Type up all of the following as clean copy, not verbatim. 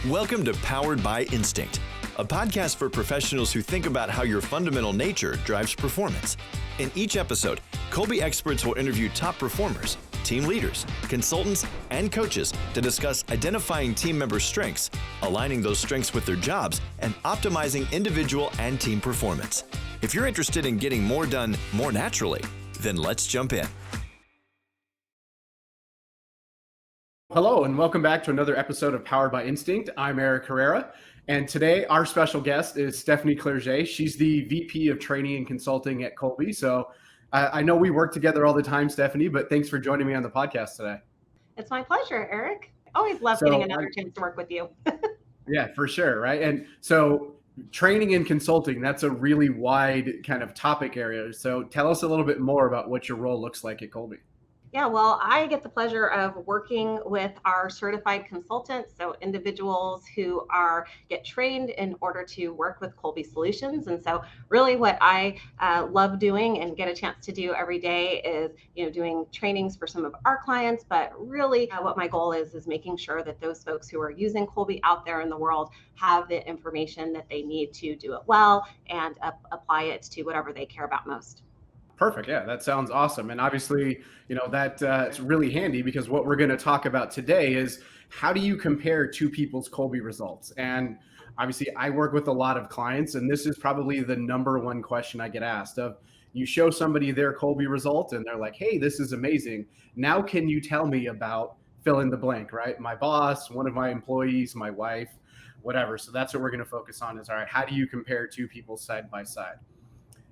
Welcome to Powered by Instinct, a podcast for professionals who think about how your fundamental nature drives performance. In each episode, Kolbe experts will interview top performers, team leaders, consultants, and coaches to discuss identifying team members' strengths, aligning those strengths with their jobs, and optimizing individual and team performance. If you're interested in getting more done more naturally, then let's jump in. Hello, and welcome back to another episode of Powered by Instinct. I'm Eric Herrera, and today our special guest is Stephanie Clerget. She's the VP of Training and Consulting at Kolbe. So I know we work together all the time, Stephanie, but thanks for joining me on the podcast today. It's my pleasure, Eric. Always love getting another chance to work with you. Yeah, for sure, right? And so training and consulting, that's a really wide kind of topic area. So tell us a little bit more about what your role looks like at Kolbe. Yeah, well, I get the pleasure of working with our certified consultants, so individuals who get trained in order to work with Kolbe Solutions. And so really what I love doing and get a chance to do every day is, doing trainings for some of our clients, but really what my goal is making sure that those folks who are using Kolbe out there in the world have the information that they need to do it well and apply it to whatever they care about most. Perfect. Yeah, that sounds awesome. And obviously, it's really handy because what we're going to talk about today is how do you compare two people's Kolbe results? And obviously, I work with a lot of clients, and this is probably the number one question I get asked of. You show somebody their Kolbe result, and they're like, hey, this is amazing. Now, can you tell me about fill in the blank, right? My boss, one of my employees, my wife, whatever. So that's what we're going to focus on is, all right, how do you compare two people side by side?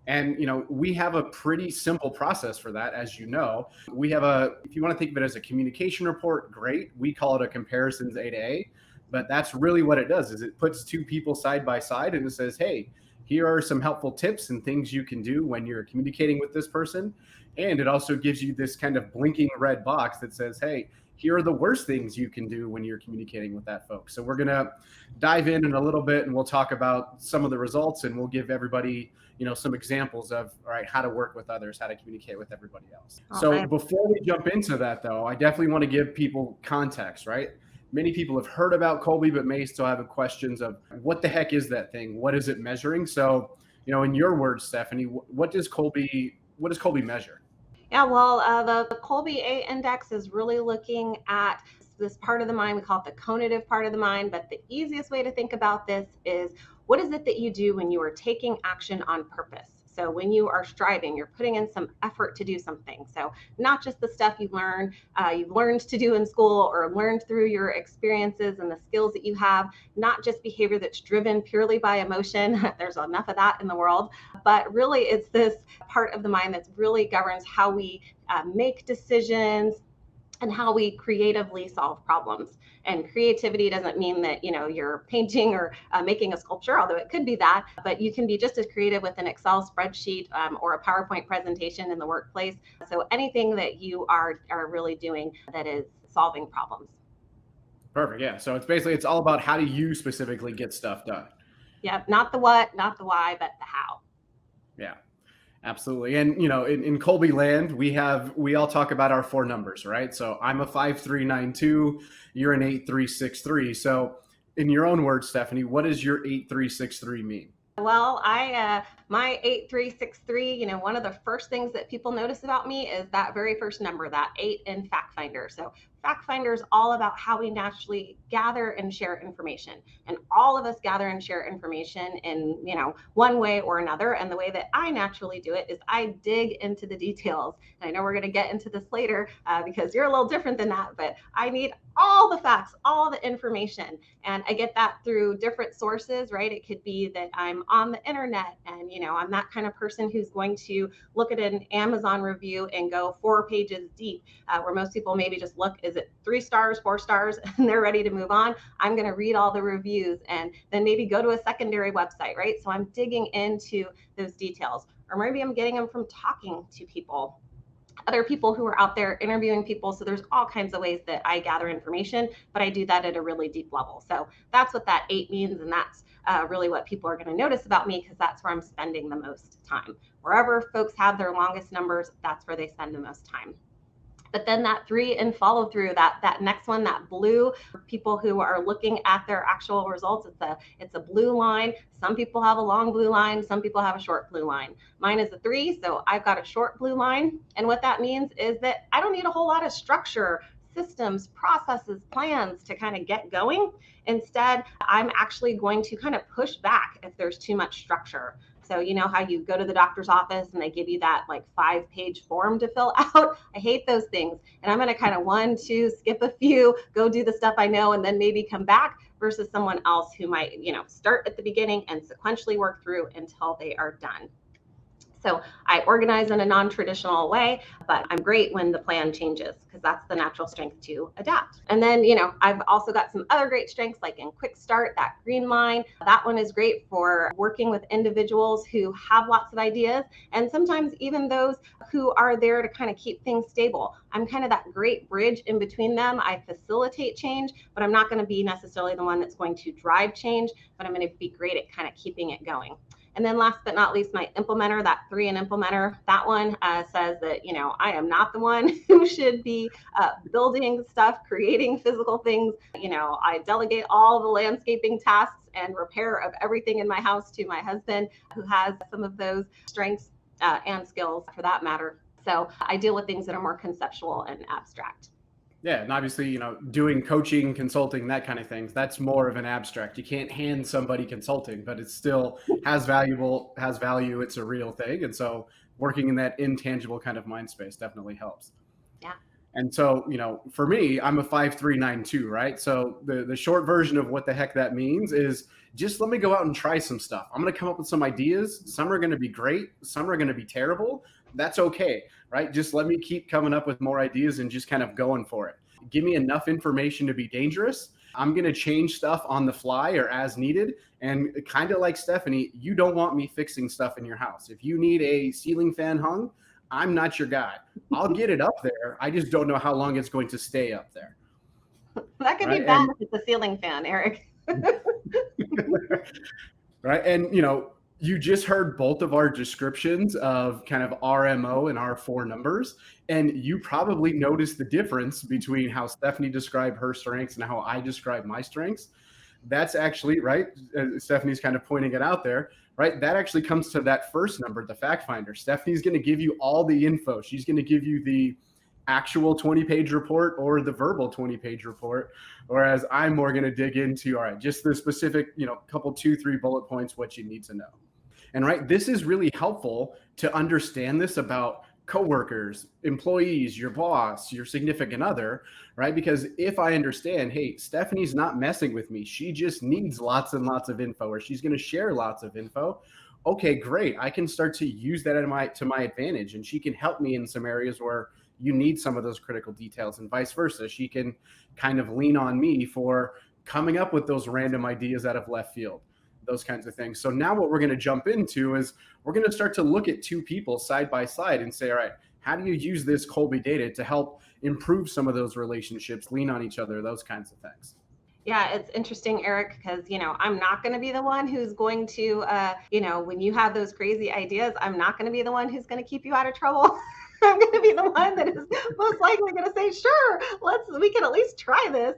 And, we have a pretty simple process for that. As you know, we have if you want to think of it as a communication report, great. We call it a comparisons A to A, but that's really what it does is it puts two people side by side and it says, hey, here are some helpful tips and things you can do when you're communicating with this person. And it also gives you this kind of blinking red box that says, hey, here are the worst things you can do when you're communicating with that folks. So we're going to dive in a little bit and we'll talk about some of the results and we'll give everybody, some examples of, all right, how to work with others, how to communicate with everybody else. So before we jump into that though, I definitely want to give people context, right? Many people have heard about Kolbe, but may still have questions of what the heck is that thing? What is it measuring? So, in your words, Stephanie, what does Kolbe measure? Yeah, well, the Kolbe A index is really looking at this part of the mind. We call it the cognitive part of the mind. But the easiest way to think about this is what is it that you do when you are taking action on purpose? So when you are striving, you're putting in some effort to do something. So not just the stuff you've learned to do in school or learned through your experiences and the skills that you have, not just behavior that's driven purely by emotion. There's enough of that in the world, but really it's this part of the mind that really governs how we make decisions and how we creatively solve problems. And creativity doesn't mean that, you're painting or making a sculpture, although it could be that, but you can be just as creative with an Excel spreadsheet or a PowerPoint presentation in the workplace. So anything that you are really doing that is solving problems. Perfect. Yeah. So it's all about how do you specifically get stuff done? Yeah. Not the what, not the why, but the how. Yeah. Absolutely. And, in Kolbe land, we all talk about our four numbers, right? So I'm a 5392, you're an 8363. So in your own words, Stephanie, what does your 8363 mean? Well, my 8363, one of the first things that people notice about me is that very first number, that 8 in Fact Finder. So Fact Finder is all about how we naturally gather and share information. And all of us gather and share information in, one way or another. And the way that I naturally do it is I dig into the details. And I know we're going to get into this later because you're a little different than that, but I need all the facts, all the information. And I get that through different sources, right? It could be that I'm on the internet and, I'm that kind of person who's going to look at an Amazon review and go 4 pages deep, where most people maybe just look, is it 3 stars, 4 stars, and they're ready to move on. I'm going to read all the reviews and then maybe go to a secondary website, right? So I'm digging into those details, or maybe I'm getting them from talking to people, other people who are out there interviewing people. So there's all kinds of ways that I gather information, but I do that at a really deep level. So that's what that 8 means. And that's really what people are going to notice about me because that's where I'm spending the most time. Wherever folks have their longest numbers, that's where they spend the most time. But then that 3 and follow through, that next one, that blue, for people who are looking at their actual results, it's a blue line. Some people have a long blue line, some people have a short blue line. Mine is a 3, so I've got a short blue line. And what that means is that I don't need a whole lot of structure, systems, processes, plans to kind of get going. Instead, I'm actually going to kind of push back if there's too much structure. So you know how you go to the doctor's office and they give you that like 5-page form to fill out? I hate those things. And I'm going to kind of 1, 2, skip a few, go do the stuff I know, and then maybe come back, versus someone else who might, start at the beginning and sequentially work through until they are done. So I organize in a non-traditional way, but I'm great when the plan changes, because that's the natural strength to adapt. And then, I've also got some other great strengths, like in Quick Start, that green line. That one is great for working with individuals who have lots of ideas, and sometimes even those who are there to kind of keep things stable. I'm kind of that great bridge in between them. I facilitate change, but I'm not going to be necessarily the one that's going to drive change, but I'm going to be great at kind of keeping it going. And then last but not least, my implementer, that 3 and implementer, that one says that, I am not the one who should be building stuff, creating physical things. I delegate all the landscaping tasks and repair of everything in my house to my husband, who has some of those strengths and skills for that matter. So I deal with things that are more conceptual and abstract. Yeah, and obviously, doing coaching, consulting, that kind of things, that's more of an abstract. You can't hand somebody consulting, but it still has value. It's a real thing. And so working in that intangible kind of mind space definitely helps. Yeah. And so, for me, I'm a 5-3-9-2, right? So the short version of what the heck that means is just let me go out and try some stuff. I'm going to come up with some ideas. Some are going to be great. Some are going to be terrible. That's okay, right? Just let me keep coming up with more ideas and just kind of going for it. Give me enough information to be dangerous. I'm going to change stuff on the fly or as needed. And kind of like Stephanie, you don't want me fixing stuff in your house. If you need a ceiling fan hung, I'm not your guy. I'll get it up there. I just don't know how long it's going to stay up there. That could be bad if it's a ceiling fan, Eric. Right. And, you just heard both of our descriptions of kind of our MO and our 4 numbers. And you probably noticed the difference between how Stephanie described her strengths and how I describe my strengths. That's actually, right, Stephanie's kind of pointing it out there, right? That actually comes to that first number, the fact finder. Stephanie's going to give you all the info. She's going to give you the actual 20-page report or the verbal 20-page report, whereas I'm more going to dig into, all right, just the specific, couple 2-3 bullet points, what you need to know. And right, this is really helpful to understand this about coworkers, employees, your boss, your significant other, right? Because if I understand, hey, Stephanie's not messing with me, she just needs lots and lots of info, or she's going to share lots of info. Okay, great. I can start to use that to my advantage, and she can help me in some areas where you need some of those critical details, and vice versa. She can kind of lean on me for coming up with those random ideas out of left field, those kinds of things. So now what we're going to jump into is we're going to start to look at 2 people side by side and say, all right, how do you use this Kolbe data to help improve some of those relationships, lean on each other, those kinds of things? Yeah, it's interesting, Eric, because, I'm not going to be the one who's going to, when you have those crazy ideas, I'm not going to be the one who's going to keep you out of trouble. I'm going to be the one that is most likely going to say, sure, we can at least try this.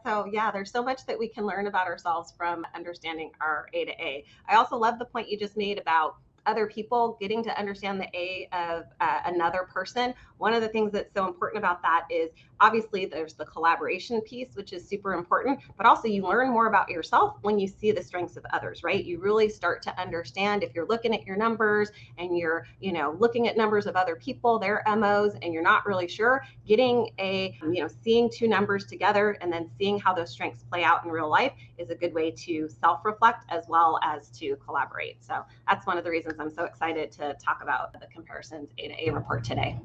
So yeah, there's so much that we can learn about ourselves from understanding our A to A. I also love the point you just made about other people, getting to understand the A of another person. One of the things that's so important about that is obviously there's the collaboration piece, which is super important, but also you learn more about yourself when you see the strengths of others, right? You really start to understand if you're looking at your numbers and you're, looking at numbers of other people, their MOs, and you're not really sure, getting seeing 2 numbers together and then seeing how those strengths play out in real life is a good way to self-reflect as well as to collaborate. So that's one of the reasons I'm so excited to talk about the Comparisons A to A report today.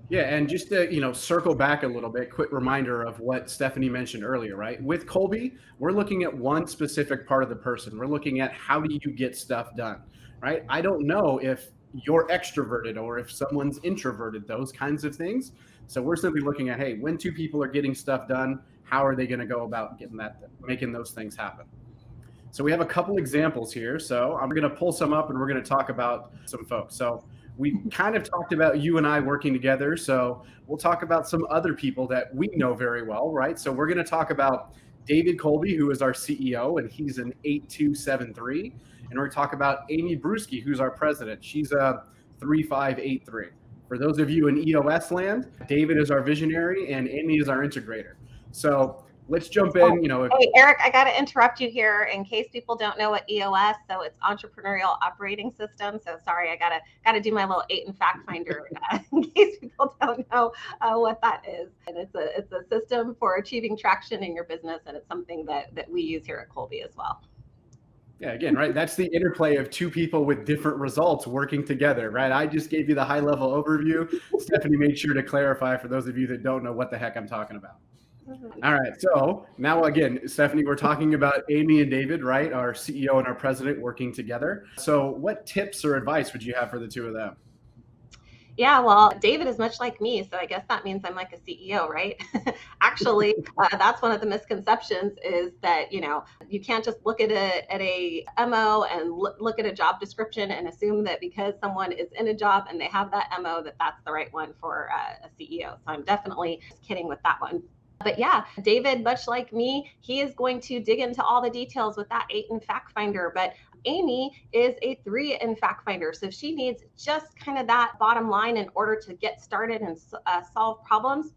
Yeah, and just to circle back a little bit, quick reminder of what Stephanie mentioned earlier, right? With Kolbe, we're looking at one specific part of the person. We're looking at how do you get stuff done, right? I don't know if you're extroverted or if someone's introverted, those kinds of things. So we're simply looking at, hey, when 2 people are getting stuff done, how are they going to go about making those things happen? So we have a couple examples here. So I'm going to pull some up and we're going to talk about some folks. So We kind of talked about you and I working together. So we'll talk about some other people that we know very well, right? So we're going to talk about David Kolbe, who is our CEO, and he's an 8273. And we're going to talk about Amy Bruske, who's our president. She's a 3583. For those of you in EOS land, David is our visionary and Amy is our integrator. So let's jump in. Hey, Eric, I got to interrupt you here in case people don't know what EOS. So it's Entrepreneurial Operating System. So sorry, I gotta do my little 8 in Fact Finder in case people don't know what that is. And it's a system for achieving traction in your business, and it's something that we use here at Kolbe as well. Yeah, again, right. That's the interplay of two people with different results working together, right? I just gave you the high level overview. Stephanie made sure to clarify for those of you that don't know what the heck I'm talking about. All right. So now again, Stephanie, we're talking about Amy and David, right? Our CEO and our president working together. So what tips or advice would you have for the two of them? Yeah, well, David is much like me, so I guess that means I'm like a CEO, right? Actually, that's one of the misconceptions is that, you can't just look at a MO and look at a job description and assume that because someone is in a job and they have that MO that that's the right one for a CEO. So I'm definitely just kidding with that one. But yeah, David, much like me, he is going to dig into all the details with that 8 in Fact Finder. But Amy is a 3 in Fact Finder. So she needs just kind of that bottom line in order to get started and solve problems.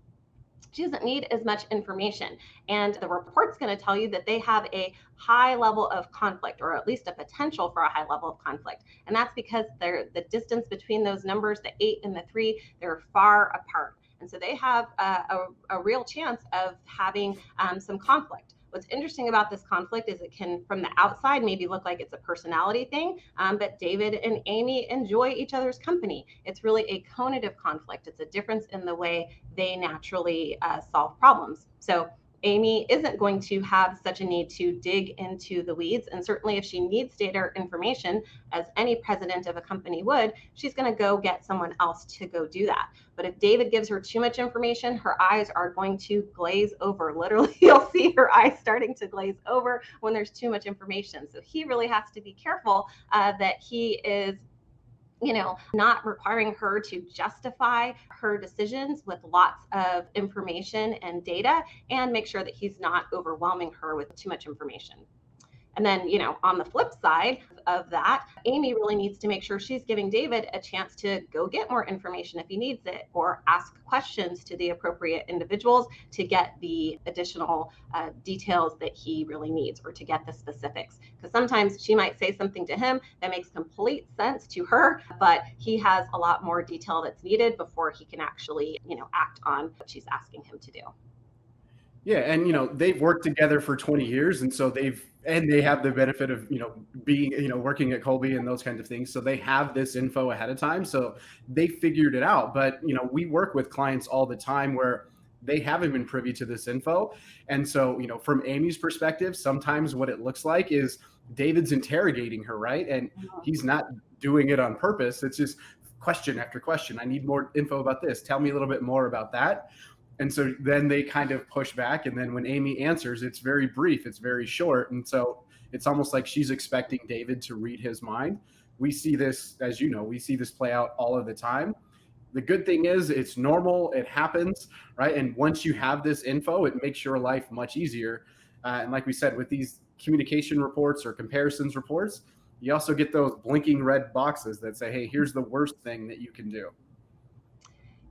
She doesn't need as much information. And the report's going to tell you that they have a high level of conflict, or at least a potential for a high level of conflict. And that's because the distance between those numbers, the 8 and the 3, they're far apart. And so they have a real chance of having some conflict. What's interesting about this conflict is it can, from the outside, maybe look like it's a personality thing, but David and Amy enjoy each other's company. It's really a conative conflict. It's a difference in the way they naturally solve problems. So Amy isn't going to have such a need to dig into the weeds. And certainly if she needs data or information, as any president of a company would, she's going to go get someone else to go do that. But if David gives her too much information, her eyes are going to glaze over. Literally, you'll see her eyes starting to glaze over when there's too much information. So he really has to be careful that he is not requiring her to justify her decisions with lots of information and data, and make sure that he's not overwhelming her with too much information. And then, on the flip side of that, Amy really needs to make sure she's giving David a chance to go get more information if he needs it, or ask questions to the appropriate individuals to get the additional details that he really needs, or to get the specifics. Because sometimes she might say something to him that makes complete sense to her, but he has a lot more detail that's needed before he can actually, act on what she's asking him to do. Yeah, and they've worked together for 20 years, and so they have the benefit of being working at Kolbe and those kinds of things. So they have this info ahead of time, so they figured it out. But we work with clients all the time where they haven't been privy to this info, and so from Amy's perspective, sometimes what it looks like is David's interrogating her, right? And he's not doing it on purpose. It's just question after question. I need more info about this. Tell me a little bit more about that. And so then they kind of push back. And then when Amy answers, it's very brief, it's very short. And so it's almost like she's expecting David to read his mind. We see this, as we see this play out all of the time. The good thing is it's normal, it happens, right? And once you have this info, it makes your life much easier. And like we said, with these communication reports or comparisons reports, you also get those blinking red boxes that say, hey, here's the worst thing that you can do.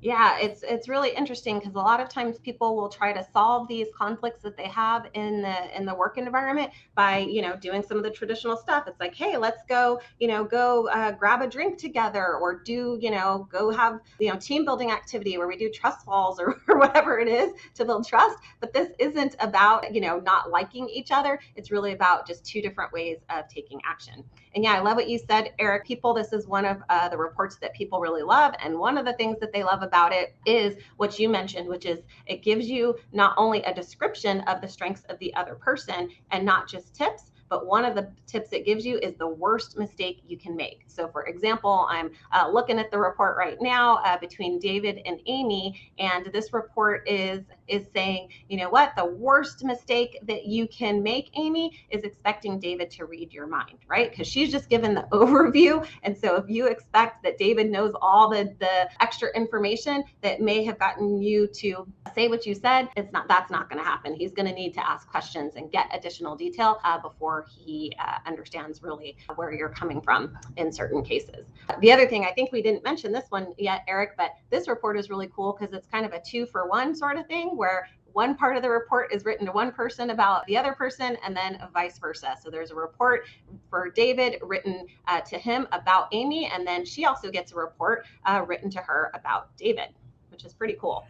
Yeah, it's really interesting because a lot of times people will try to solve these conflicts that they have in the work environment by doing some of the traditional stuff. It's like, hey, let's go grab a drink together, or do go have team building activity where we do trust falls or whatever it is to build trust. But this isn't about not liking each other. It's really about just two different ways of taking action. And yeah, I love what you said, Eric. This is one of the reports that people really love, and one of the things that they love about it is what you mentioned, which is it gives you not only a description of the strengths of the other person and not just tips, but one of the tips it gives you is the worst mistake you can make. So for example, I'm looking at the report right now between David and Amy, and this report is saying, you know what, the worst mistake that you can make, Amy, is expecting David to read your mind, right? Because she's just given the overview. And so if you expect that David knows all the extra information that may have gotten you to say what you said, that's not going to happen. He's going to need to ask questions and get additional detail before he understands really where you're coming from in certain cases. The other thing, I think we didn't mention this one yet, Eric, but this report is really cool because it's kind of a 2-for-1 sort of thing, where one part of the report is written to one person about the other person, and then vice versa. So there's a report for David written to him about Amy, and then she also gets a report written to her about David, which is pretty cool.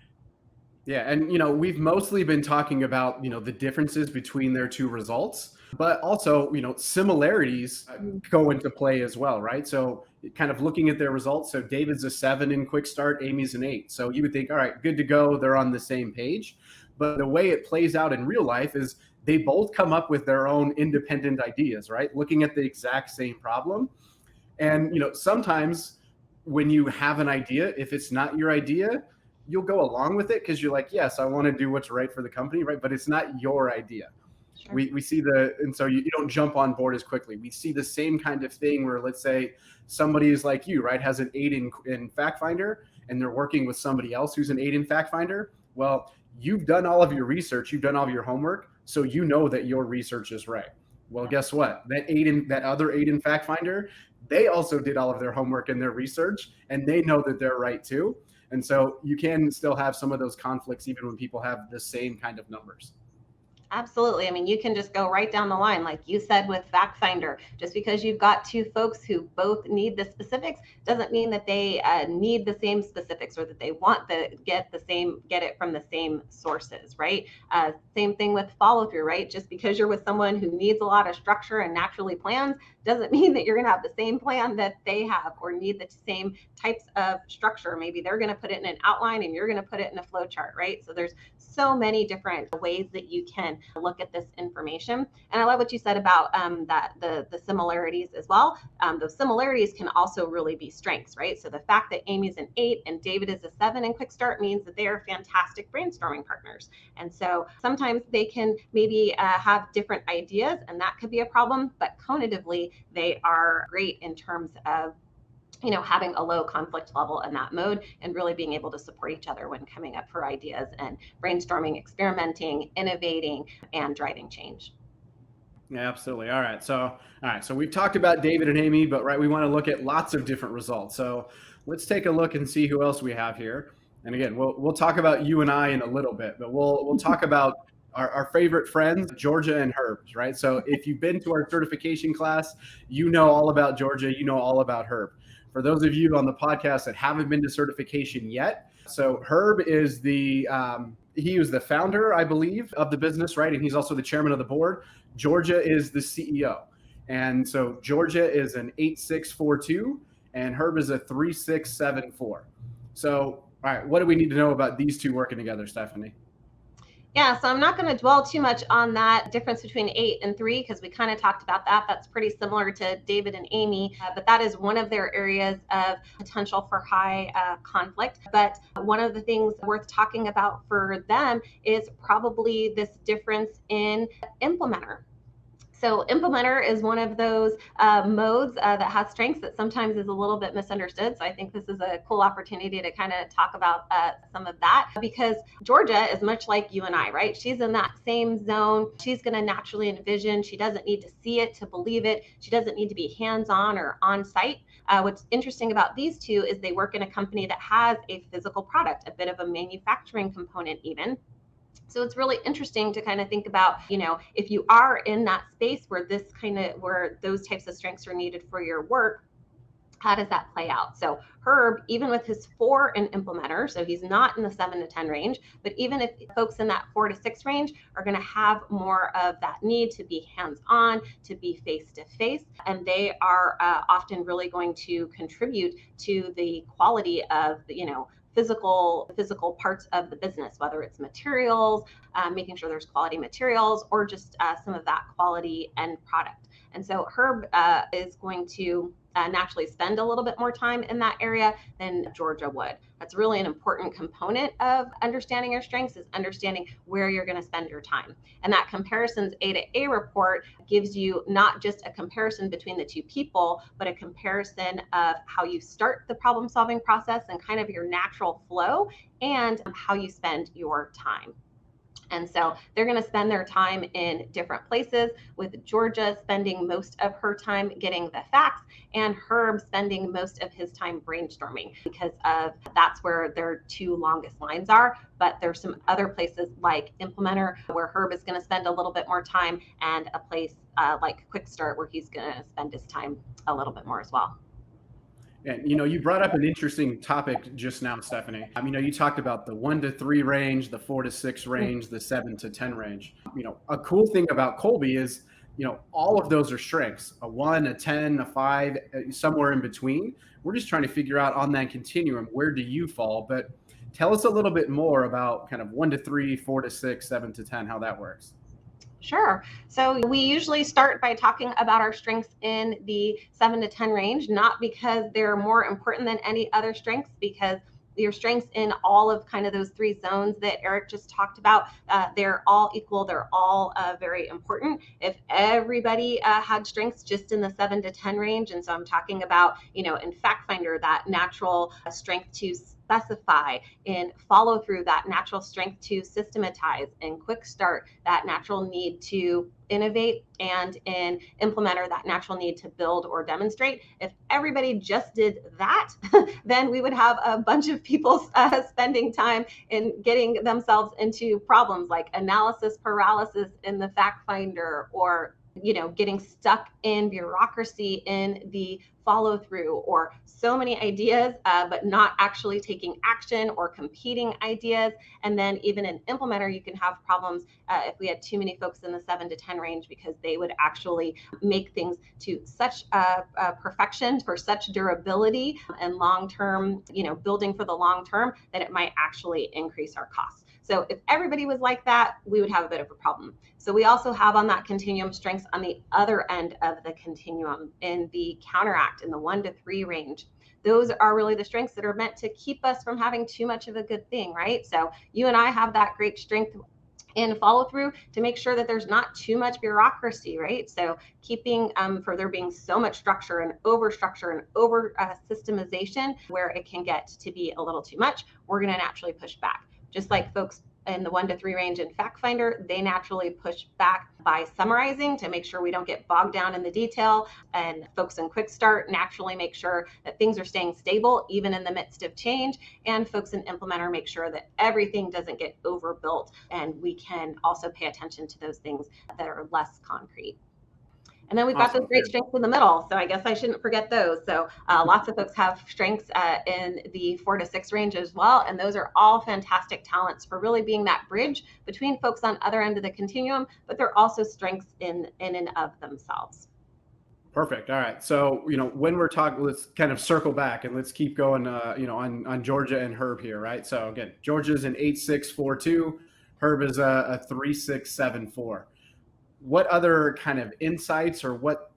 Yeah, and we've mostly been talking about the differences between their two results, but also similarities go into play as well, right? So kind of looking at their results. So David's a 7 in quick start, Amy's an 8. So you would think, all right, good to go. They're on the same page. But the way it plays out in real life is they both come up with their own independent ideas, right? Looking at the exact same problem. And sometimes when you have an idea, if it's not your idea, you'll go along with it because you're like, yes, I want to do what's right for the company, right? But it's not your idea. Sure. We see and so you don't jump on board as quickly. We see the same kind of thing where, let's say somebody is like you, right, has an 8 in Fact Finder, and they're working with somebody else who's an 8 in Fact Finder. Well, you've done all of your research, you've done all of your homework, so you know that your research is right. Well, guess what? That other 8 in Fact Finder, they also did all of their homework and their research, and they know that they're right too. And so you can still have some of those conflicts even when people have the same kind of numbers. Absolutely. I mean, you can just go right down the line, like you said with Fact Finder. Just because you've got two folks who both need the specifics doesn't mean that they need the same specifics or that they want to get it from the same sources, right? Same thing with follow through, right? Just because you're with someone who needs a lot of structure and naturally plans doesn't mean that you're going to have the same plan that they have or need the same types of structure. Maybe they're going to put it in an outline and you're going to put it in a flow chart, right? So there's so many different ways that you can look at this information. And I love what you said about the similarities as well. Those similarities can also really be strengths, right? So the fact that Amy's an 8 and David is a 7 in Quick Start means that they are fantastic brainstorming partners. And so sometimes they can maybe have different ideas, and that could be a problem, but cognitively, they are great in terms of having a low conflict level in that mode and really being able to support each other when coming up for ideas and brainstorming, experimenting, innovating, and driving change. Yeah, absolutely. All right. So we've talked about David and Amy, but we want to look at lots of different results. So let's take a look and see who else we have here. And again, we'll talk about you and I in a little bit, but we'll talk about our favorite friends, Georgia and Herb, right? So if you've been to our certification class, you know all about Georgia, you know all about Herb. For those of you on the podcast that haven't been to certification yet, so Herb is he was the founder, I believe, of the business, right? And he's also the chairman of the board. Georgia is the CEO. And so Georgia is an 8642 and Herb is a 3674. So, all right, what do we need to know about these two working together, Stephanie? Yeah, so I'm not going to dwell too much on that difference between 8 and 3 because we kind of talked about that. That's pretty similar to David and Amy, but that is one of their areas of potential for high conflict. But one of the things worth talking about for them is probably this difference in implementer. So implementer is one of those modes that has strengths that sometimes is a little bit misunderstood. So I think this is a cool opportunity to kind of talk about some of that, because Georgia is much like you and I, right? She's in that same zone. She's going to naturally envision. She doesn't need to see it to believe it. She doesn't need to be hands-on or on-site. What's interesting about these two is they work in a company that has a physical product, a bit of a manufacturing component even. So it's really interesting to kind of think about, if you are in that space where those types of strengths are needed for your work, how does that play out? So Herb, even with his 4 in implementer, so he's not in the 7 to 10 range, but even if folks in that 4 to 6 range are going to have more of that need to be hands-on, to be face-to-face, and they are often really going to contribute to the quality of, physical parts of the business, whether it's materials, making sure there's quality materials, or just some of that quality end product. And so Herb is going to naturally spend a little bit more time in that area than Georgia would. That's really an important component of understanding your strengths, is understanding where you're going to spend your time. And that comparisons A to A report gives you not just a comparison between the two people, but a comparison of how you start the problem solving process and kind of your natural flow, and how you spend your time. And so they're going to spend their time in different places, with Georgia spending most of her time getting the facts and Herb spending most of his time brainstorming, because of that's where their two longest lines are. But there's some other places like Implementer where Herb is going to spend a little bit more time, and a place like Quick Start where he's going to spend his time a little bit more as well. And, you brought up an interesting topic just now, Stephanie. You talked about the 1 to 3 range, the 4 to 6 range, the 7 to 10 range. A cool thing about Kolbe is, all of those are strengths, a 1, a 10, a 5, somewhere in between. We're just trying to figure out on that continuum, where do you fall? But tell us a little bit more about kind of 1 to 3, 4 to 6, 7 to 10, how that works. Sure. So we usually start by talking about our strengths in the 7 to 10 range, not because they're more important than any other strengths, because your strengths in all of kind of those 3 zones that Eric just talked about, they're all equal. They're all very important. If everybody had strengths just in the 7 to 10 range, and so I'm talking about, in FactFinder, that natural strength to specify, in follow through, that natural strength to systematize, in Quick Start, that natural need to innovate, and in Implementer, that natural need to build or demonstrate. If everybody just did that, then we would have a bunch of people spending time in getting themselves into problems like analysis paralysis in the FactFinder, or getting stuck in bureaucracy in the follow through, or so many ideas, but not actually taking action, or competing ideas. And then even in Implementer, you can have problems if we had too many folks in the 7 to 10 range, because they would actually make things to such perfection, for such durability and long-term, building for the long term, that it might actually increase our costs. So if everybody was like that, we would have a bit of a problem. So we also have on that continuum strengths on the other end of the continuum, in the counteract, in the 1 to 3 range. Those are really the strengths that are meant to keep us from having too much of a good thing, right? So you and I have that great strength in follow through to make sure that there's not too much bureaucracy, right? So keeping for there being so much structure and over systemization where it can get to be a little too much, we're going to naturally push back. Just like folks in the 1 to 3 range in FactFinder, they naturally push back by summarizing to make sure we don't get bogged down in the detail. And folks in Quick Start naturally make sure that things are staying stable even in the midst of change. And folks in Implementer make sure that everything doesn't get overbuilt, and we can also pay attention to those things that are less concrete. And then we've got those great strengths in the middle. So I guess I shouldn't forget those. So lots of folks have strengths in the 4 to 6 range as well. And those are all fantastic talents for really being that bridge between folks on other end of the continuum, but they're also strengths in and of themselves. Perfect. All right. So, when we're talking, let's kind of circle back and let's keep going, on Georgia and Herb here, right? So again, Georgia's an 8-6-4-2. Herb is a 3-6-7-4. What other kind of insights, or what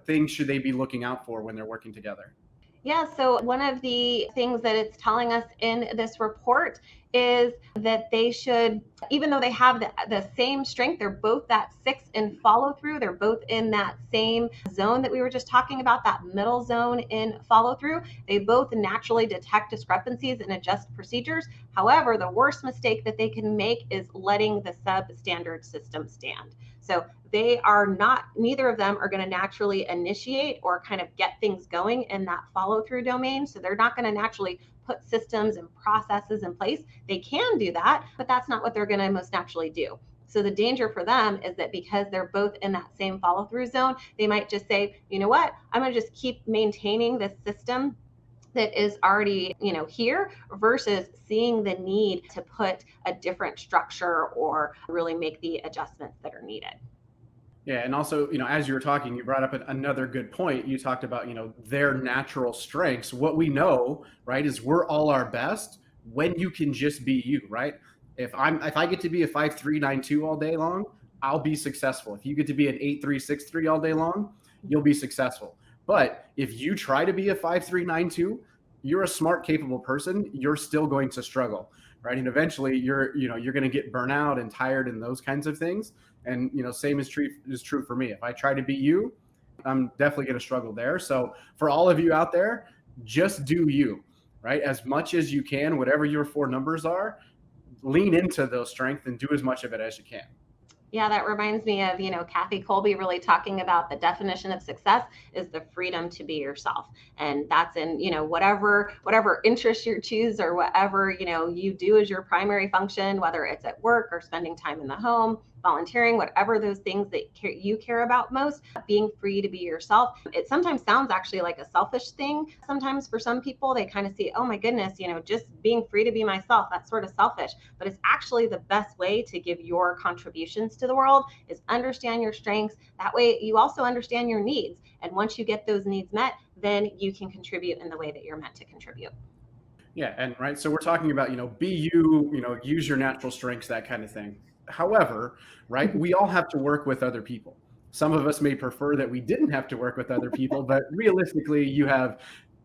things should they be looking out for when they're working together? Yeah, so one of the things that it's telling us in this report is that they should, even though they have the same strength, they're both that 6 in follow through, they're both in that same zone that we were just talking about, that middle zone in follow through. They both naturally detect discrepancies and adjust procedures. However, the worst mistake that they can make is letting the substandard system stand. So they are not, neither of them are going to naturally initiate or kind of get things going in that follow through domain. So they're not going to naturally put systems and processes in place. They can do that, but that's not what they're going to most naturally do. So the danger for them is that because they're both in that same follow through zone, they might just say, you know what, I'm going to just keep maintaining this system that is already, here, versus seeing the need to put a different structure or really make the adjustments that are needed. Yeah. And also, as you were talking, you brought up another good point. You talked about, their natural strengths. What we know, right, is we're all our best when you can just be you, right? If I get to be a 5.392 all day long, I'll be successful. If you get to be an 8.363 all day long, you'll be successful. But if you try to be a 5.392, you're a smart, capable person, you're still going to struggle, right? And eventually you're going to get burnout and tired and those kinds of things. And same is true for me. If I try to be you, I'm definitely going to struggle there. So for all of you out there, just do you, right? As much as you can, whatever your 4 numbers are, lean into those strengths and do as much of it as you can. Yeah, that reminds me of, Kathy Kolbe really talking about the definition of success is the freedom to be yourself. And that's in, whatever interest you choose or whatever, you do as your primary function, whether it's at work or spending time in the home, volunteering, whatever those things that you care about most, being free to be yourself. It sometimes sounds actually like a selfish thing. Sometimes for some people, they kind of see, oh my goodness, just being free to be myself, that's sort of selfish. But it's actually the best way to give your contributions to the world is understand your strengths. That way you also understand your needs. And once you get those needs met, then you can contribute in the way that you're meant to contribute. Yeah. And right. So we're talking about, be you, use your natural strengths, that kind of thing. However, right, we all have to work with other people. Some of us may prefer that we didn't have to work with other people, but realistically, you have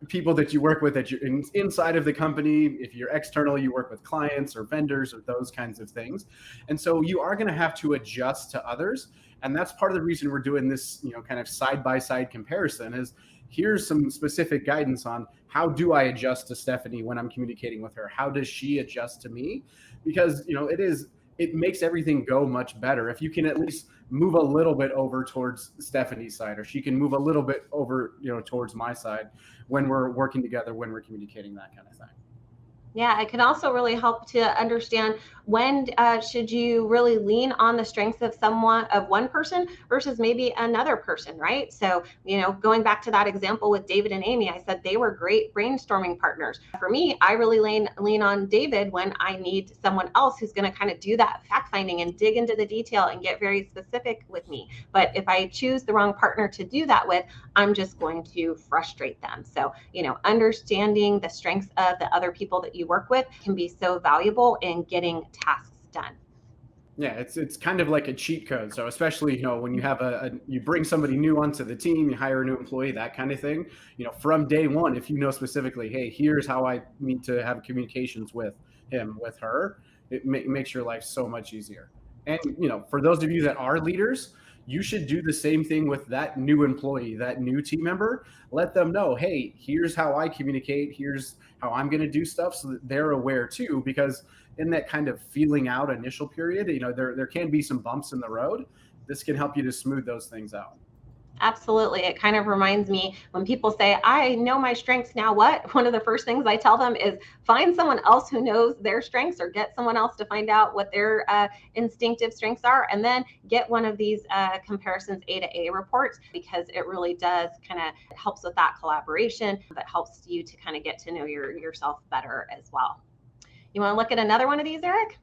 people that you work with that you're inside of the company. If you're external, you work with clients or vendors or those kinds of things. And so you are going to have to adjust to others. And that's part of the reason we're doing this, kind of side-by-side comparison is here's some specific guidance on how do I adjust to Stephanie when I'm communicating with her? How does she adjust to me? Because, it makes everything go much better if you can at least move a little bit over towards Stephanie's side, or she can move a little bit over, towards my side when we're working together, when we're communicating, that kind of thing. Yeah, it can also really help to understand when should you really lean on the strengths of one person versus maybe another person, right? So, going back to that example with David and Amy, I said they were great brainstorming partners. For me, I really lean on David when I need someone else who's going to kind of do that fact finding and dig into the detail and get very specific with me. But if I choose the wrong partner to do that with, I'm just going to frustrate them. So, understanding the strengths of the other people that you work with can be so valuable in getting tasks done. Yeah, it's kind of like a cheat code. So especially, when you have you bring somebody new onto the team, you hire a new employee, that kind of thing, from day one, if you know specifically, hey, here's how I need to have communications with him, with her, it makes your life so much easier. And, for those of you that are leaders, you should do the same thing with that new employee, that new team member. Let them know, hey, here's how I communicate. Here's how I'm going to do stuff so that they're aware too, because in that kind of feeling out initial period, there can be some bumps in the road. This can help you to smooth those things out. Absolutely. It kind of reminds me when people say, I know my strengths now, what? One of the first things I tell them is find someone else who knows their strengths or get someone else to find out what their instinctive strengths are. And then get one of these comparisons A to A reports, because it really does kind of helps with that collaboration, but helps you to kind of get to know yourself better as well. You want to look at another one of these, Eric?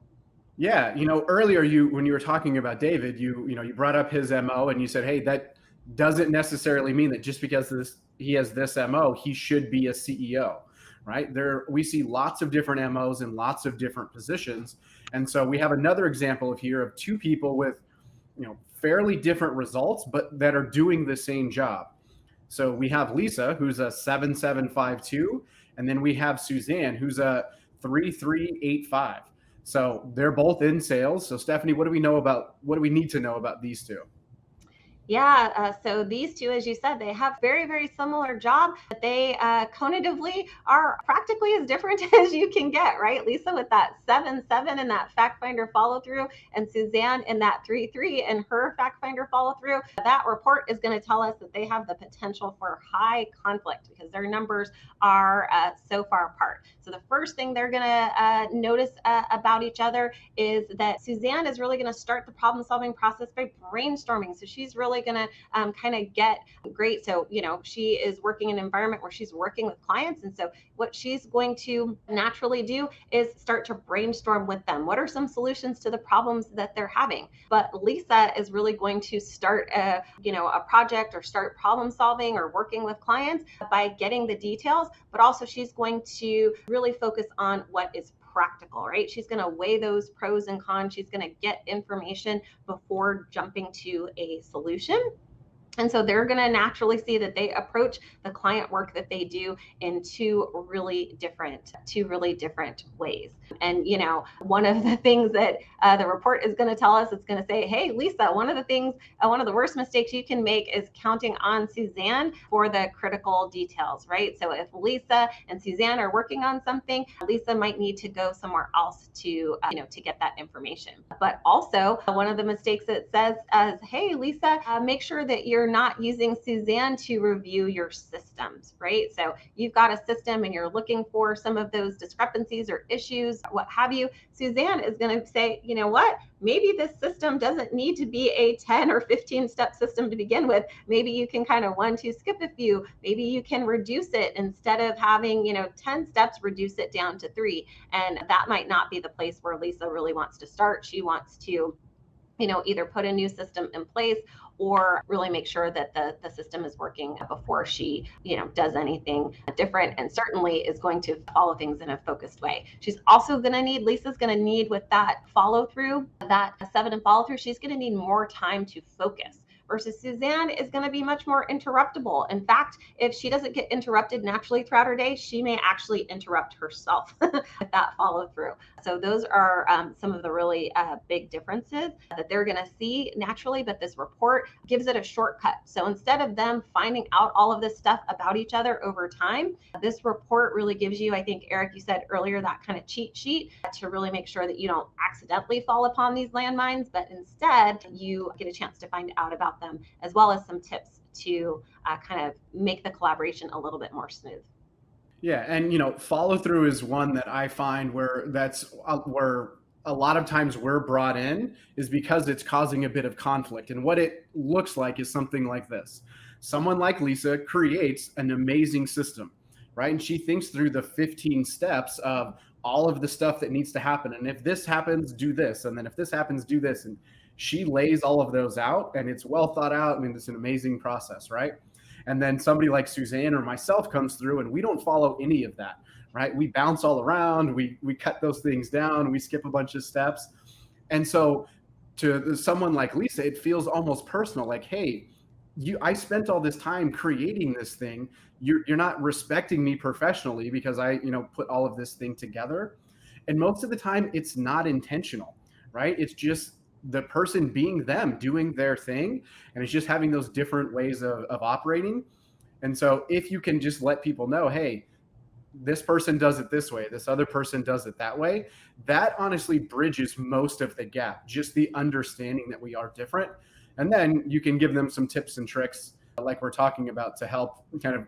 Yeah. Earlier when you were talking about David, you brought up his MO and you said, hey, that doesn't necessarily mean that just because he has this MO, he should be a CEO, right? We see lots of different MOs in lots of different positions. And so we have another example here of 2 people with, fairly different results, but that are doing the same job. So we have Lisa, who's a 7.752, and then we have Suzanne, who's a 3.385. So they're both in sales. So Stephanie, what do we need to know about these 2? Yeah, so these 2, as you said, they have very, very similar job, but they cognitively are practically as different as you can get, right? Lisa with that 7.7 and that fact finder follow through, and Suzanne in that 3.3 and her fact finder follow through. That report is going to tell us that they have the potential for high conflict because their numbers are so far apart. So the first thing they're going to notice about each other is that Suzanne is really going to start the problem solving process by brainstorming. So she's really really going to kind of get great. So, she is working in an environment where she's working with clients. And so what she's going to naturally do is start to brainstorm with them. What are some solutions to the problems that they're having? But Lisa is really going to start a project or start problem solving or working with clients by getting the details, but also she's going to really focus on what is practical, right? She's going to weigh those pros and cons. She's going to get information before jumping to a solution. And so they're going to naturally see that they approach the client work that they do in two really different ways. And, one of the things that the report is going to tell us, it's going to say, hey, Lisa, one of the worst mistakes you can make is counting on Suzanne for the critical details, right? So if Lisa and Suzanne are working on something, Lisa might need to go somewhere else to get that information. But also one of the mistakes it says is, hey, Lisa, make sure that you're not using Suzanne to review your systems, right? So you've got a system and you're looking for some of those discrepancies or issues, what have you. Suzanne is going to say, you know what? Maybe this system doesn't need to be a 10 or 15 step system to begin with. Maybe you can kind of 1, 2, skip a few. Maybe you can reduce it instead of having, 10 steps, reduce it down to 3. And that might not be the place where Lisa really wants to start. She wants to either put a new system in place or really make sure that the system is working before she, does anything different, and certainly is going to follow things in a focused way. Lisa's going to need with that follow through, that 7 and follow through, she's going to need more time to focus. Versus Suzanne is going to be much more interruptible. In fact, if she doesn't get interrupted naturally throughout her day, she may actually interrupt herself with that follow through. So those are some of the really big differences that they're going to see naturally, but this report gives it a shortcut. So instead of them finding out all of this stuff about each other over time, this report really gives you, I think, Eric, you said earlier, that kind of cheat sheet to really make sure that you don't accidentally fall upon these landmines, but instead you get a chance to find out about them, as well as some tips to kind of make the collaboration a little bit more smooth. Yeah, and follow through is one that I find where a lot of times we're brought in is because it's causing a bit of conflict. And what it looks like is something like this. Someone like Lisa creates an amazing system, right? And she thinks through the 15 steps of all of the stuff that needs to happen. And if this happens, do this. And then if this happens, do this. And she lays all of those out, and it's well thought out. I mean, it's an amazing process, right? And then somebody like Suzanne or myself comes through and we don't follow any of that, right? We bounce all around, we cut those things down, we skip a bunch of steps. And so to someone like Lisa, it feels almost personal, like, hey, I spent all this time creating this thing. You're not respecting me professionally because I, put all of this thing together. And most of the time it's not intentional, right? It's just the person being them, doing their thing, and it's just having those different ways of operating. And so if you can just let people know, hey, this person does it this way, this other person does it that way, that honestly bridges most of the gap, just the understanding that we are different. And then you can give them some tips and tricks like we're talking about to help kind of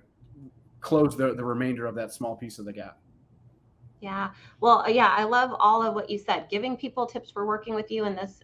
close the remainder of that small piece of the gap. Yeah. Well, yeah, I love all of what you said. Giving people tips for working with you, and this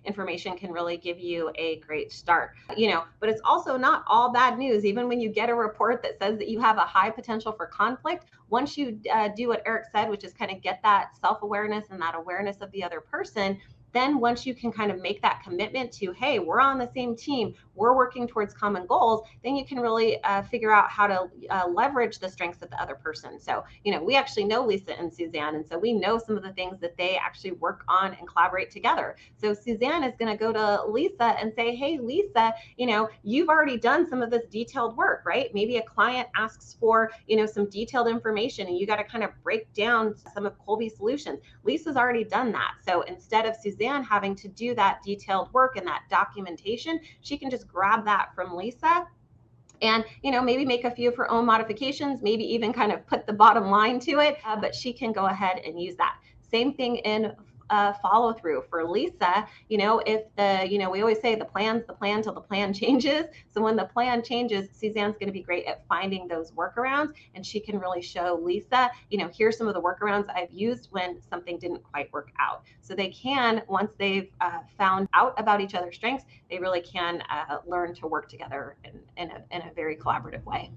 information can really give you a great start. But it's also not all bad news. Even when you get a report that says that you have a high potential for conflict, once you do what Eric said, which is kind of get that self-awareness and that awareness of the other person, then once you can kind of make that commitment to, hey, we're on the same team, we're working towards common goals, then you can really figure out how to leverage the strengths of the other person. So, we actually know Lisa and Suzanne, and so we know some of the things that they actually work on and collaborate together. So Suzanne is going to go to Lisa and say, hey, Lisa, you've already done some of this detailed work, right? Maybe a client asks for, some detailed information, and you got to kind of break down some of Kolbe's solutions. Lisa's already done that. So instead of Suzanne having to do that detailed work and that documentation, she can just grab that from Lisa and maybe make a few of her own modifications, maybe even kind of put the bottom line to it, but she can go ahead and use that. Same thing in follow through. For Lisa, if we always say the plan's the plan till the plan changes. So when the plan changes, Suzanne's going to be great at finding those workarounds, and she can really show Lisa, here's some of the workarounds I've used when something didn't quite work out. So they can, once they've found out about each other's strengths, they really can learn to work together in a very collaborative way.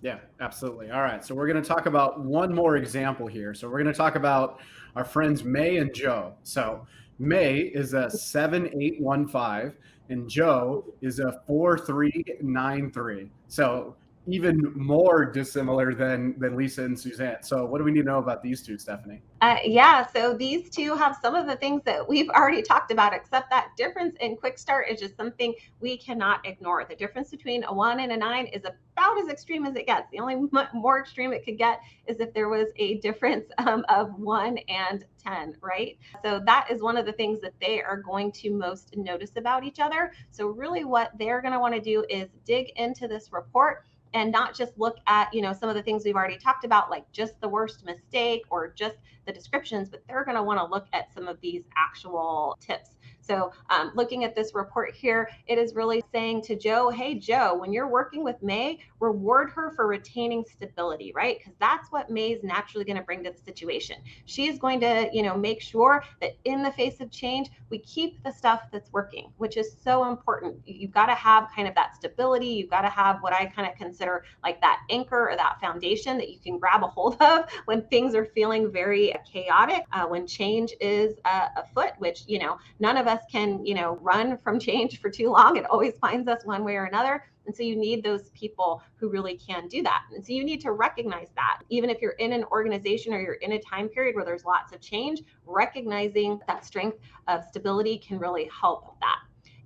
Yeah, absolutely. All right. So we're going to talk about one more example here. So we're going to talk about our friends May and Joe. So May is a 7815 and Joe is a 4393. So even more dissimilar than Lisa and Suzanne. So what do we need to know about these two, Stephanie? Yeah, so these two have some of the things that we've already talked about, except that difference in quick start is just something we cannot ignore. The difference between a 1 and a 9 is about as extreme as it gets. The only more extreme it could get is if there was a difference of 1 and 10, right? So that is one of the things that they are going to most notice about each other. So really what they're going to want to do is dig into this report and not just look at, some of the things we've already talked about, like just the worst mistake or just the descriptions, but they're going to want to look at some of these actual tips. So looking at this report here, it is really saying to Joe, hey, Joe, when you're working with May, reward her for retaining stability, right? Because that's what May is naturally going to bring to the situation. She is going to, make sure that in the face of change, we keep the stuff that's working, which is so important. You've got to have kind of that stability. You've got to have what I kind of consider like that anchor or that foundation that you can grab a hold of when things are feeling very chaotic, when change is afoot, which, none of us can, run from change for too long. It always finds us one way or another. And so you need those people who really can do that. And so you need to recognize that. Even if you're in an organization or you're in a time period where there's lots of change, recognizing that strength of stability can really help that.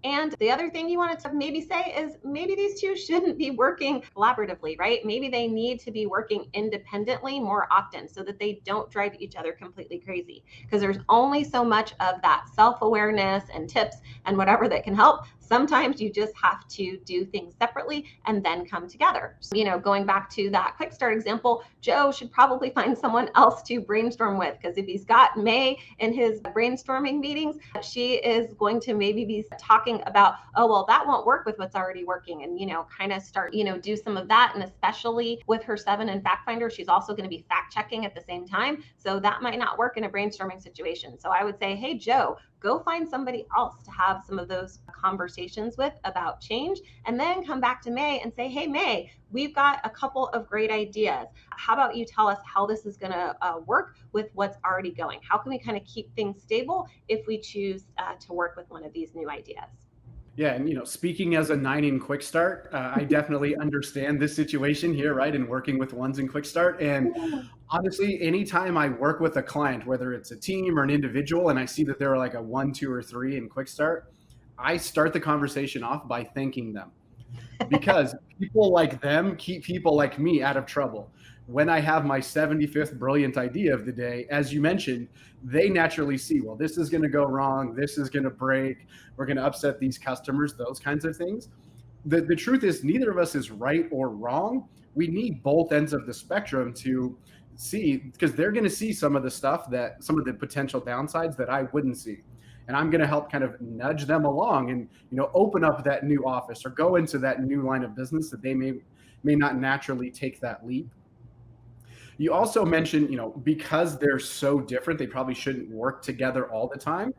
And the other thing you wanted to maybe say is maybe these two shouldn't be working collaboratively, right? Maybe they need to be working independently more often so that they don't drive each other completely crazy. Because there's only so much of that self-awareness and tips and whatever that can help. Sometimes you just have to do things separately and then come together. So, going back to that quick start example, Joe should probably find someone else to brainstorm with, because if he's got May in his brainstorming meetings, she is going to maybe be talking about, oh, well, that won't work with what's already working, and, kind of start, do some of that. And especially with her 7 in Fact Finder, she's also going to be fact checking at the same time. So that might not work in a brainstorming situation. So I would say, hey, Joe, go find somebody else to have some of those conversations with about change, and then come back to May and say, hey, May, we've got a couple of great ideas. How about you tell us how this is going to work with what's already going? How can we kind of keep things stable if we choose to work with one of these new ideas? Yeah, and speaking as a 9 in quick start, I definitely understand this situation here, right? And working with 1s in quick start. And honestly, anytime I work with a client, whether it's a team or an individual, and I see that they're like a 1, 2, or 3 in quick start, I start the conversation off by thanking them, because people like them keep people like me out of trouble. When I have my 75th brilliant idea of the day, as you mentioned, they naturally see, well, this is going to go wrong. This is going to break. We're going to upset these customers, those kinds of things. The truth is, neither of us is right or wrong. We need both ends of the spectrum to see, because they're going to see some of the stuff that, some of the potential downsides that I wouldn't see. And I'm going to help kind of nudge them along and, open up that new office or go into that new line of business that they may not naturally take that leap. You also mentioned, because they're so different, they probably shouldn't work together all the time.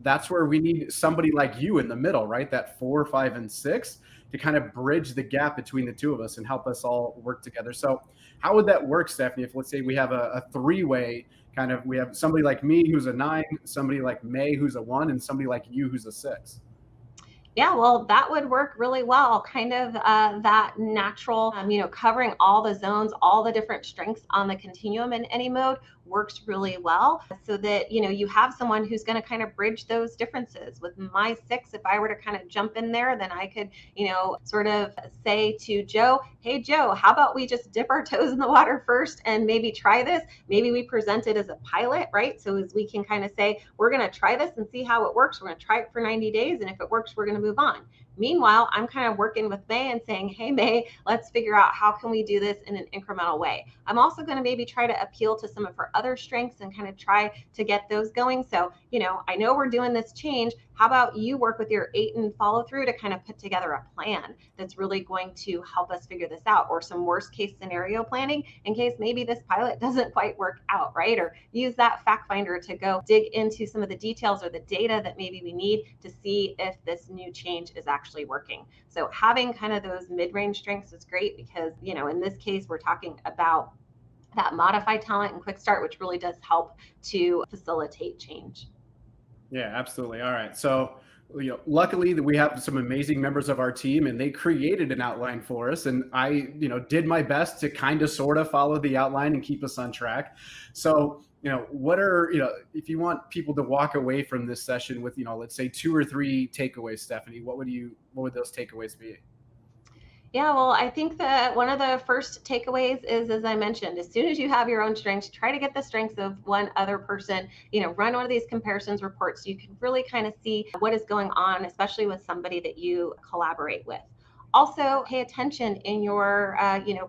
That's where we need somebody like you in the middle, right? That 4, 5, and 6 to kind of bridge the gap between the two of us and help us all work together. So how would that work, Stephanie? If let's say we have a 3-way kind of, we have somebody like me who's a 9, somebody like May who's a 1, and somebody like you who's a 6. Yeah, well, that would work really well. Kind of that natural, covering all the zones, all the different strengths on the continuum in any mode works really well, so that, you have someone who's going to kind of bridge those differences. With my 6, if I were to kind of jump in there, then I could, sort of say to Joe, hey, Joe, how about we just dip our toes in the water first and maybe try this? Maybe we present it as a pilot, right? So as we can kind of say, we're going to try this and see how it works. We're going to try it for 90 days. And if it works, we're going to move on. Meanwhile, I'm kind of working with May and saying, hey, May, let's figure out how can we do this in an incremental way. I'm also going to maybe try to appeal to some of her other strengths and kind of try to get those going. So, I know we're doing this change. How about you work with your 8 and follow through to kind of put together a plan that's really going to help us figure this out, or some worst case scenario planning in case maybe this pilot doesn't quite work out, right? Or use that fact finder to go dig into some of the details or the data that maybe we need to see if this new change is actually working. So having kind of those mid-range strengths is great because, in this case, we're talking about that modified talent and quick start, which really does help to facilitate change. Yeah, absolutely. All right. So, luckily that we have some amazing members of our team and they created an outline for us. And I, did my best to kind of sort of follow the outline and keep us on track. So, what are, if you want people to walk away from this session with, let's say 2 or 3 takeaways, Stephanie, what would those takeaways be? Yeah, well, I think that one of the first takeaways is, as I mentioned, as soon as you have your own strengths, try to get the strengths of one other person, run one of these comparisons reports so you can really kind of see what is going on, especially with somebody that you collaborate with. Also, pay attention in your,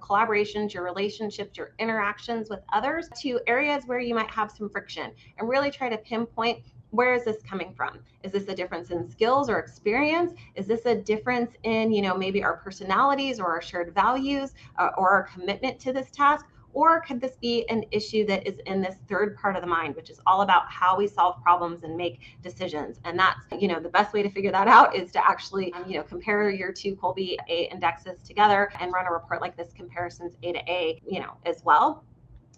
collaborations, your relationships, your interactions with others to areas where you might have some friction, and really try to pinpoint, where is this coming from? Is this a difference in skills or experience? Is this a difference in, maybe our personalities or our shared values or our commitment to this task? Or could this be an issue that is in this third part of the mind, which is all about how we solve problems and make decisions? And that's, the best way to figure that out is to actually, compare your 2 Kolbe A indexes together and run a report like this, comparisons A to A, as well.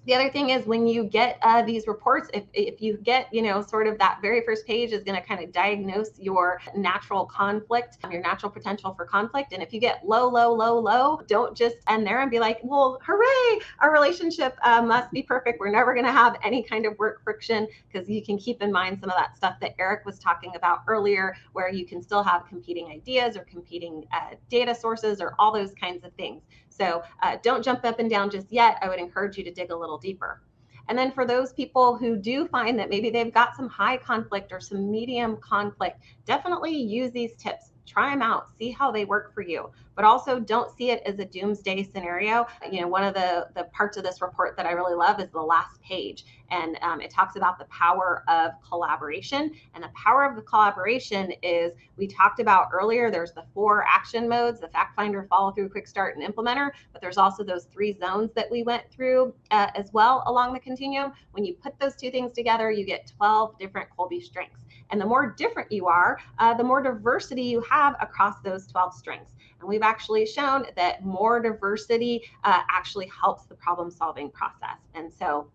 The other thing is, when you get these reports, if you get, sort of that very first page is going to kind of diagnose your natural conflict, your natural potential for conflict. And if you get low, low, low, low, don't just end there and be like, well, hooray, our relationship must be perfect. We're never going to have any kind of work friction, because you can keep in mind some of that stuff that Eric was talking about earlier, where you can still have competing ideas or competing data sources or all those kinds of things. So don't jump up and down just yet. I would encourage you to dig a little deeper. And then for those people who do find that maybe they've got some high conflict or some medium conflict, definitely use these tips. Try them out, see how they work for you, but also don't see it as a doomsday scenario. One of the parts of this report that I really love is the last page. And it talks about the power of collaboration. And the power of the collaboration is, we talked about earlier, there's the 4 action modes: the fact finder, follow through, quick start, and implementer. But there's also those 3 zones that we went through as well along the continuum. When you put those 2 things together, you get 12 different Kolbe strengths. And the more different you are, the more diversity you have across those 12 strengths. And we've actually shown that more diversity actually helps the problem solving process. And so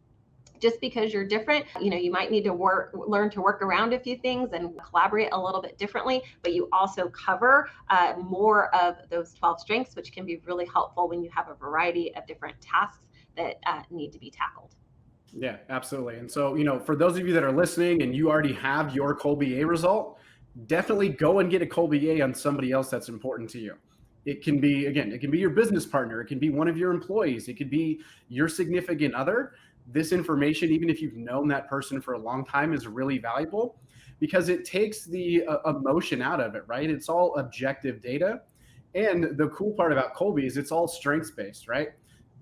just because you're different, you might need to learn to work around a few things and collaborate a little bit differently, but you also cover more of those 12 strengths, which can be really helpful when you have a variety of different tasks that need to be tackled. Yeah, absolutely. And so, for those of you that are listening and you already have your Kolbe A result, definitely go and get a Kolbe A on somebody else that's important to you. It can be, again, it can be your business partner. It can be one of your employees. It could be your significant other. This information, even if you've known that person for a long time, is really valuable because it takes the emotion out of it, right? It's all objective data. And the cool part about Kolbe is it's all strengths-based, right?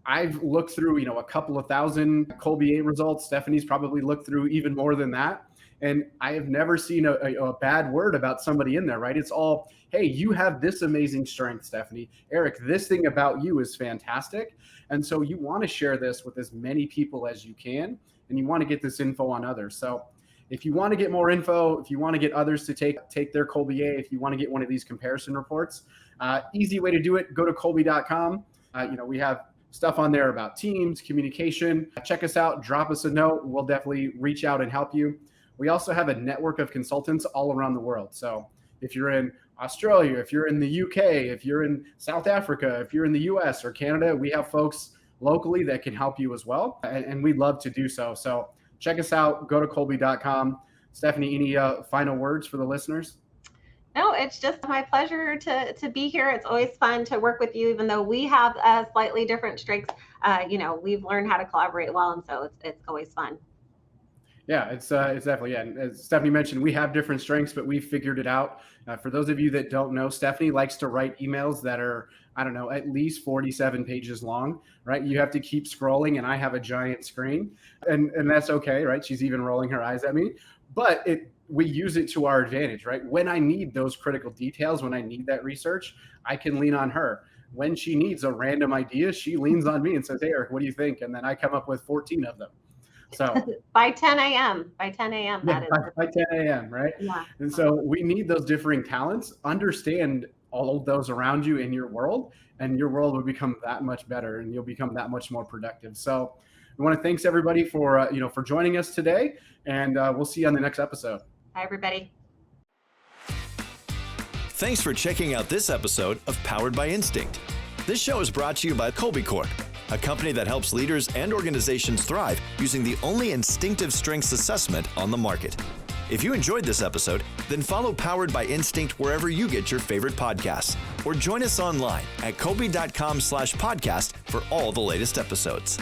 I've looked through, a couple of thousand Kolbe A results. Stephanie's probably looked through even more than that. And I have never seen a bad word about somebody in there, right? It's all, hey, you have this amazing strength, Stephanie. Eric, this thing about you is fantastic. And so you want to share this with as many people as you can, and you want to get this info on others. So if you want to get more info, if you want to get others to take their Kolbe A, if you want to get one of these comparison reports, easy way to do it, go to Kolbe.com. We have stuff on there about teams, communication. Check us out, drop us a note. We'll definitely reach out and help you. We also have a network of consultants all around the world. So if you're in Australia, if you're in the UK, if you're in South Africa, if you're in the US or Canada, we have folks locally that can help you as well. And we'd love to do so. So check us out, go to Kolbe.com. Stephanie, any final words for the listeners? No, it's just my pleasure to be here. It's always fun to work with you, even though we have slightly different strengths. We've learned how to collaborate well, and so it's always fun. Yeah, it's definitely, yeah. And as Stephanie mentioned, we have different strengths, but we've figured it out. For those of you that don't know, Stephanie likes to write emails that are, I don't know, at least 47 pages long, right? You have to keep scrolling, and I have a giant screen, and that's okay, right? She's even rolling her eyes at me, but we use it to our advantage, right? When I need those critical details, when I need that research, I can lean on her. When she needs a random idea, she leans on me and says, "Hey, Eric, what do you think?" And then I come up with 14 of them. So by 10 a.m. By 10 a.m. yeah, that is by 10 a.m., right? yeah. And so we need those differing talents. Understand all of those around you in your world, and your world will become that much better, and you'll become that much more productive. So we want to thanks everybody for for joining us today, and we'll see you on the next episode. Bye, everybody. Thanks for checking out this episode of Powered by Instinct. This show is brought to you by Kolbe Corp, a company that helps leaders and organizations thrive using the only instinctive strengths assessment on the market. If you enjoyed this episode, then follow Powered by Instinct wherever you get your favorite podcasts, or join us online at kolbe.com/podcast for all the latest episodes.